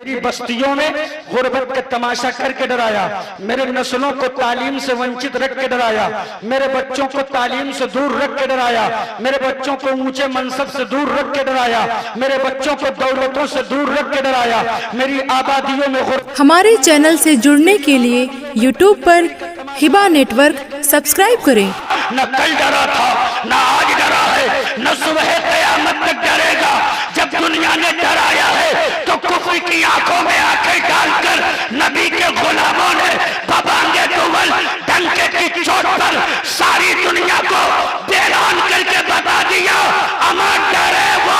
मेरी बस्तियों में गुर्बत का तमाशा करके डराया, मेरे नस्लों को तालीम से वंचित रख के डराया, मेरे बच्चों को तालीम से दूर रख के डराया, मेरे बच्चों को ऊंचे मनसब से दूर रख के डराया, मेरे बच्चों को दौलतों से दूर रख के डराया, मेरी आबादियों में हमारे चैनल से जुड़ने के लिए YouTube पर हिबा नेटवर्क सब्सक्राइब करें। न कल डरा था, न आज डरा है, न सुबह क़यामत तक डरेगा। जब दुनिया ने डराया है तो कुफ्र की आंखों में आंखें डालकर नबी के गुलामों ने बबांगे दुवल डंके की चोट पर सारी दुनिया को बेरान करके बता दिया, अमर डरे वो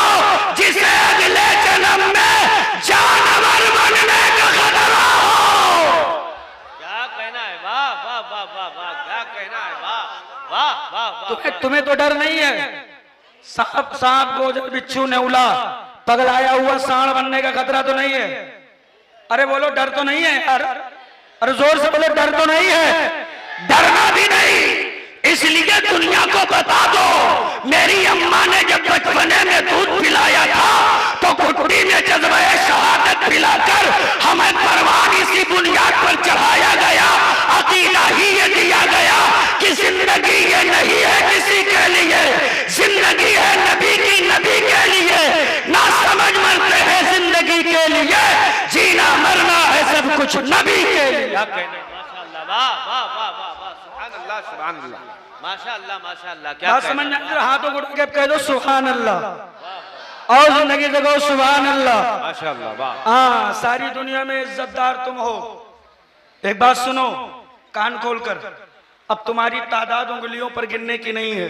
जिसे अगले जन्म में जानवर बनने का खतरा हो। क्या कहना है? वाह वाह वाह वाह वाह, क्या कहना है? वाह वाह वाह वाह। तुम्हें तो डर नहीं है? सांप गोजर बिच्छू नेउला पगलाया हुआ सांड बनने का खतरा तो नहीं है? अरे बोलो डर तो नहीं है यार? अरे जोर से बोलो डर तो नहीं है? डरना भी नहीं, इसलिए दुनिया को बता दो, मेरी अम्मा ने जब बचपने में दूध पिलाया था तो घुट्टी में जज्बे शहादत पिलाकर हमें परवान इसी बुनियाद पर चढ़ाया गया, अकीदा ही ये दिया गया कि जिंदगी ये नहीं है किसी के लिए, जिंदगी है नबी की, नबी के लिए। ना समझ मरते हैं जिंदगी के लिए, जीना मरना है सब कुछ नबी के लिए। क्या कहना है? माशाअल्लाह, वाह वाह वाह वाह वाह, सुभान अल्लाह सुभान अल्लाह, माशाअल्लाह माशाअल्लाह। क्या समझ में हाथों को के कह दो सुभान अल्लाह और जिंदगी से कहो सुभान अल्लाह। माशाअल्लाह, वाह। हाँ, सारी दुनिया में इज्जतदार तुम हो। एक बात सुनो कान खोलकर, अब तुम्हारी तादाद उंगलियों पर गिनने की नहीं है।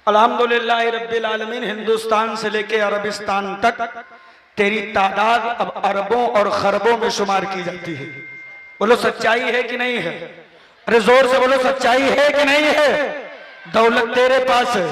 अल्हम्दुलिल्लाह रब्बिल आलमीन, हिंदुस्तान से लेके अरबिस्तान तक तेरी तादाद अब अरबों और खरबों में शुमार की जाती है। बोलो सच्चाई है कि नहीं है? अरे जोर से बोलो सच्चाई है कि नहीं है? दौलत तेरे पास है,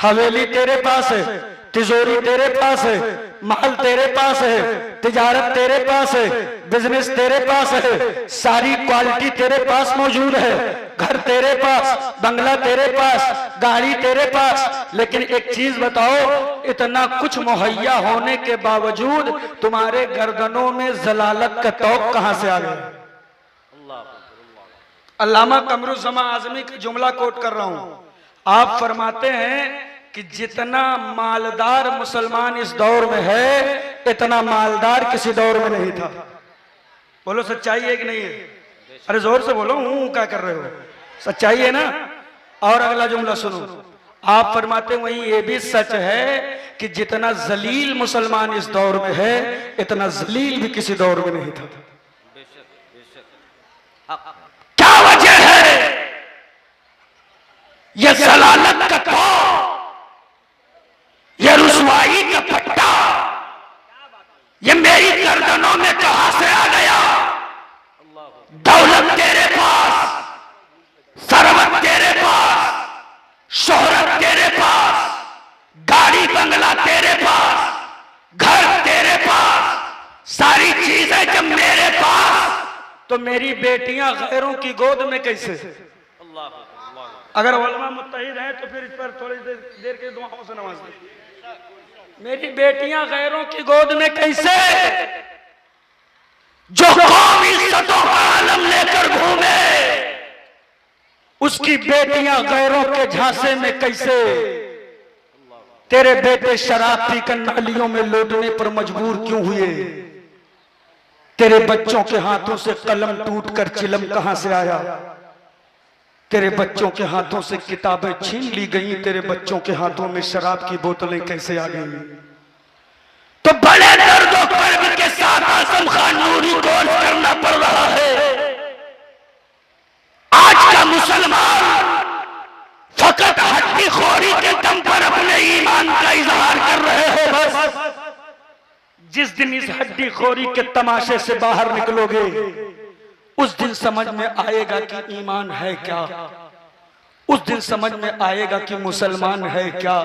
हवेली तेरे पास है, तिजोरी तेरे पास है, माल तेरे पास है, तिजारत तेरे पास है, बिजनेस तेरे पास है, सारी क्वालिटी तेरे पास मौजूद है, घर तेरे पास, बंगला तेरे पास, गाड़ी तेरे पास। लेकिन एक चीज बताओ, इतना कुछ मुहैया होने के बावजूद तुम्हारे गर्दनों में जलालत का तौक कहां से आ गया? अल्लामा कमरुज़्ज़मा आज़मी का जुमला कोट कर रहा हूं। आप फरमाते हैं कि जितना मालदार मुसलमान इस दौर में है, इतना मालदार किसी दौर में नहीं था। बोलो सच्चाई है कि नहीं है? अरे जोर से बोलो, हूं क्या कर रहे हो? सच्चाई है ना? और अगला जुमला सुनो, आप फरमाते हैं वही ये भी सच है कि जितना जलील मुसलमान इस दौर में है, इतना जलील भी किसी दौर में नहीं था। क्या वजह है? ये जलालत का तौक, ये रुसवाई का पट्टा, ये मेरी गर्दनों में कहां से आ गया? दौलत तेरे पास, सरवत तेरे पास, शोहरत तेरे पास, गाड़ी बंगला तेरे पास, घर तेरे पास, सारी चीजें जब मेरे पास, तो मेरी बेटियां गैरों की गोद में कैसे? अगर उलमा मुत्तहिद हैं तो फिर इस पर थोड़ी देर के दुआओं से नवाज दें। मेरी बेटियां गैरों की गोद में कैसे? जो कौम इज्जतों का आलम लेकर घूमे, उसकी बेटियां गैरों के झांसे में कैसे? तेरे बेटे शराब पीकर नालियों में लौटने पर मजबूर क्यों हुए? तेरे बच्चों के हाथों से कलम टूटकर चिलम कहां से आया? तेरे बच्चों के हाथों से किताबें छीन ली गई, तेरे बच्चों के हाथों में शराब की बोतलें कैसे आ गई? तो बड़े दर्द और कर्ब के साथ आजम खान नूरी को करना पड़ रहा है। आज का मुसलमान फकत हड्डी खोरी के दम पर अपने ईमान का इजहार कर रहे हो। बस जिस दिन इस हड्डी खोरी के तमाशे से बाहर निकलोगे, उस दिन समझ में आएगा कि ईमान है क्या, उस दिन समझ में आएगा कि मुसलमान है क्या।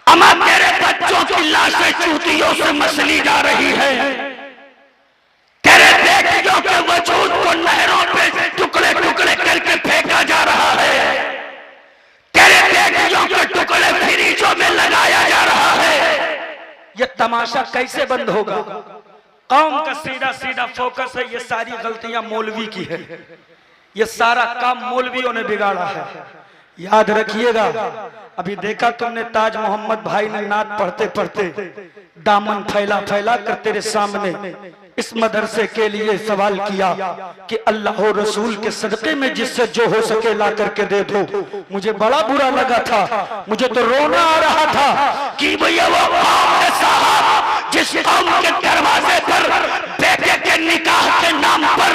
अमा तेरे बच्चों की लाशें चूतियों से मसली जा रही है, तेरे बेटियों के वजूद को नहरों पे टुकड़े टुकड़े करके फेंका जा रहा है, तेरे बेटियों के टुकड़े फ्रीजों में लगाया जा रहा है। यह तमाशा कैसे बंद होगा? कौम का सीधा सीधा फोकस है, ये सारी गलतियां मौलवी की है, ये सारा काम मौलवियों ने बिगाड़ा है। याद रखिएगा, अभी देखा तुमने ताज मोहम्मद भाई ने नात पढ़ते पढ़ते दामन फैला फैला कर तेरे सामने इस मदरसे के लिए सवाल किया कि अल्लाह और रसूल के सदक़े में जिससे जो हो सके ला करके दे दो। मुझे बड़ा बुरा लगा था, मुझे तो रोना आ रहा था कि भैया वो कौम है साहब जिस कौम के दरवाजे पर बेटे के निकाह के नाम पर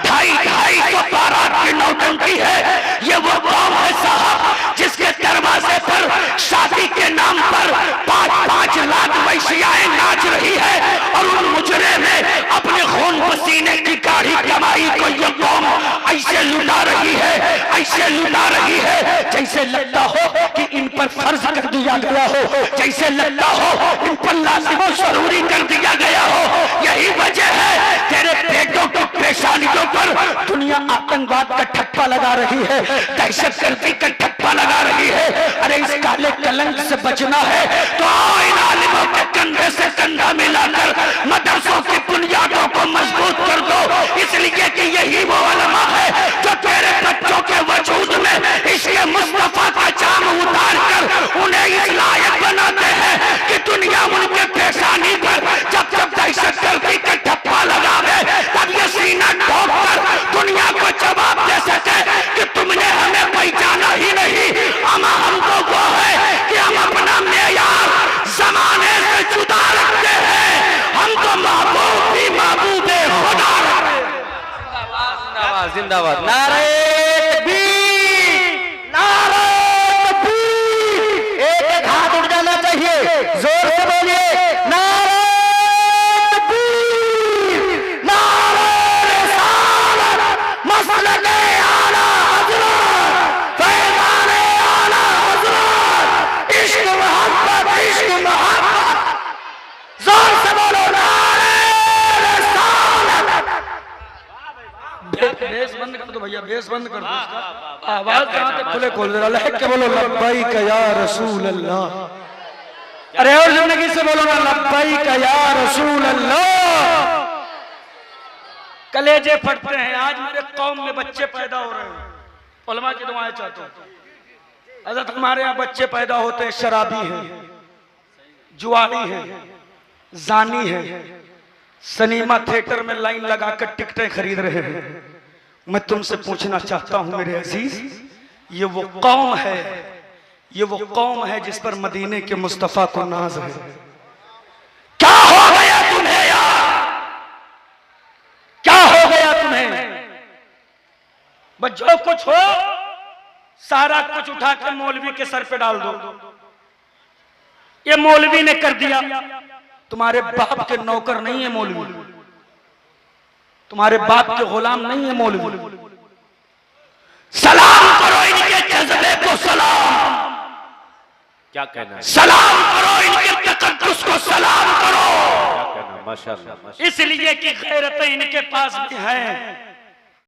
250 बारात की नौटंकी है। ये वो कौम है साहब जिसके दरवाजे पर शादी के नाम पर 5-5 लाख वैश्याएं नाच रही है और उन मुजरे में अपने खून पसीने की गाढ़ी कमाई को ये कौम ऐसे लुटा रही है, ऐसे लुटा रही है जैसे लगता हो कि इन पर फर्ज कर दिया गया हो, जैसे लगता हो इन पर लाजिम और जरूरी कर दिया गया हो। यही वजह है तेरे बेटों की पेशानियों पर दुनिया आतंकवाद का ठप्पा लगा रही है, दहशतगर्दी का ठप्पा लगा रही है। अरे इस काले कलंक से बचना है तो आओ इन आलिमों के कंधे से कंधा मिलाकर मदरसों की बुनियादों को मजबूत कर दो, इसलिए कि यही वो उलमा है जो तेरे बच्चों के वजूद में इसके मुस्तफा का जाम उतार कर उन्हें इस लायक बनाते हैं कि दुनिया उनके पेशानी पर जब जब दहशतगर्दी का ठप्पा लगावे तब ये सीना ठोक कर दुनिया को जवाब दे सके कि तुमने हमें पहचाना ही नहीं। हमको वो है कि हम अपना मेयार जमाने से जुदा रखते हैं, हम तो महबूब भी महबूबे खुदा रखते हैं। जिंदाबाद जिंदाबाद, नारे तकबीर, नारे तकबीर। एक हाथ उठ जाना चाहिए, जोर से बोलिए नारे तकबीर, नारे रिसालत, मसलके आला हज़रत, पैगाने आला हज़रत, इश्क मोहब्बत, इश्क मोहब्बत। जोर से बोलो नारे रिसालत। बेस बंद कर दो भैया, बेस बंद कर दो इसका। आवाज कहां तक खुले खोल दे रहा है। बोलो लब्बैक या रसूल अल्लाह। अरे और जिंदगी से बोलो ना लब्बैक या रसूल अल्लाह। कलेजे फटते हैं। आज मेरे कौम में बच्चे पैदा हो रहे हैं, उलमा की दुआएं चाहता हूं। हज़रत हमारे यहाँ बच्चे पैदा होते हैं, शराबी हैं, जुआरी हैं, जानी हैं, सिनेमा थिएटर में लाइन लगाकर टिकटें खरीद रहे हैं। मैं तुमसे पूछना चाहता हूं मेरे अजीज, ये वो कौम है, ये वो कौम है जिस पर मदीने के मुस्तफा को नाज है। क्या हो गया तुम्हें यार, क्या हो गया तुम्हें? बस जो कुछ हो सारा कुछ उठाकर मौलवी के सर पे डाल दो। ये मौलवी ने कर दिया। तुम्हारे बाप के नौकर नहीं है मौलवी, तुम्हारे बाप के गुलाम नहीं है मौलवी। सलाम करो इनके जज्बे को, सलाम क्या कहना है, सलाम करो इनके तकद्दुस को, सलाम करो। क्या कहना, माशाअल्लाह माशाअल्लाह। इसलिए कि गैरतें इनके पास भी हैं,